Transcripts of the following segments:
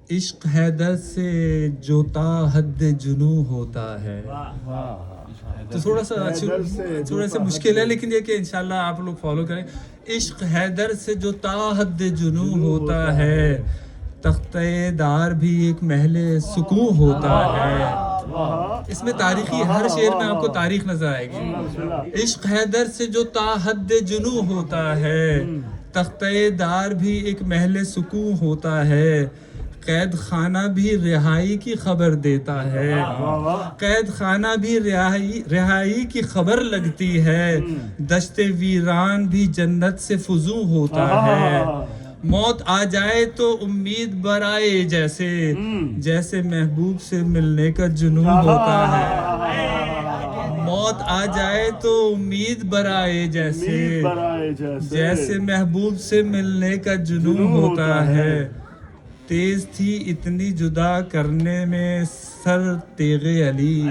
عشق حیدر سے جو تا حد جنوں ہوتا ہے. تو تھوڑا سا مشکل ہے، لیکن یہ کہ انشاءاللہ آپ لوگ فالو کریں. عشق حیدر سے جو تا حد جنوں ہوتا ہے، تختہ دار بھی ایک محل سکون ہوتا ہے. اس میں تاریخی ہر شعر میں آپ کو تاریخ نظر آئے گی. عشق حیدر سے جو تا حد جنوں ہوتا ہے، تختہ دار بھی ایک محل سکون ہوتا ہے. قید خانہ بھی رہائی کی خبر دیتا ہے، قید خانہ بھی رہائی کی خبر لگتی ہے. دشت ویران بھی جنت سے فزوں ہوتا ہے. موت آ جائے تو امید برائے جیسے محبوب سے ملنے کا جنون ہوتا ہے. موت آ جائے تو امید برائے جیسے محبوب سے ملنے کا جنون ہوتا ہے. تیز تھی اتنی جدا کرنے میں سر تیغ علی،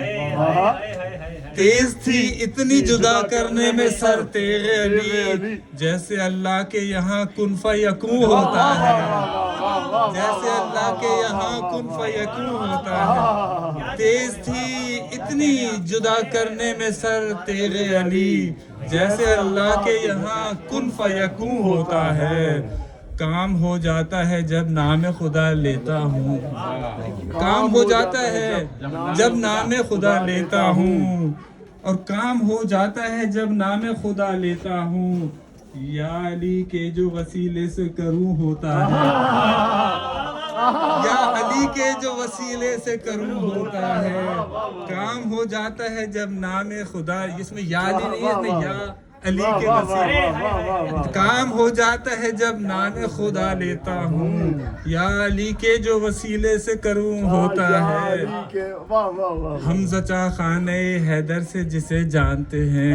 تیز تھی اتنی جدا کرنے میں سر تیغ علی. جیسے اللہ کے یہاں کن فیکون ہوتا ہے، جیسے اللہ کے یہاں کن فیکون ہوتا ہے. تیز تھی اتنی جدا کرنے میں سر تیغ علی، جیسے اللہ کے یہاں کن فیکون ہوتا ہے. کام ہو جاتا ہے جب نام خدا لیتا ہوں، کام ہو جاتا ہے جب نام خدا لیتا ہوں، اور کام ہو جاتا ہے جب نام خدا لیتا ہوں. یا علی کے جو وسیلے سے کروں ہوتا ہے، یا علی کے جو وسیلے سے کروں ہوتا ہے. کام ہو جاتا ہے جب نام خدا، اس میں یا علی نہیں ہے، اس میں یا علی کے وسیلے. کام ہو جاتا ہے جب نام خدا لیتا ہوں، یا علی کے جو وسیلے سے کروں ہوتا ہے. حمزہ چاہ خانہ حیدر سے جسے جانتے ہیں،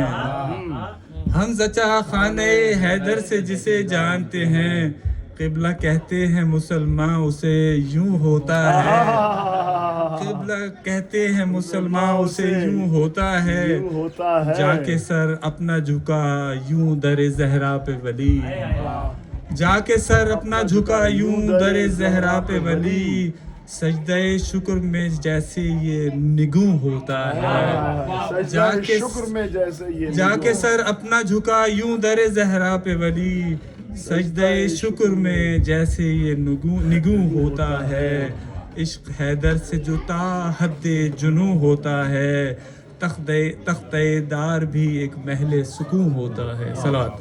حمزہ چاہ خانہ حیدر سے جسے جانتے ہیں. قبلہ کہتے ہیں مسلمان اسے یوں ہوتا ہے، قبلہ کہتے ہیں مسلمان اسے یوں ہوتا ہے. جا کے سر اپنا جھکا یوں در زہرا پہ ولی، جا کے سر اپنا جھکا یوں در زہرا پہ ولی. سجدہ شکر میں جیسے یہ نگوں ہوتا ہے، جا کے سر اپنا جھکا یوں در زہرا پہ ولی. سجدہ شکر میں جیسے یہ نگوں ہوتا ہے. عشق حیدر سے جو تا حد جنوں ہوتا ہے، تختہ دار بھی ایک محل سکون ہوتا ہے. صلوات.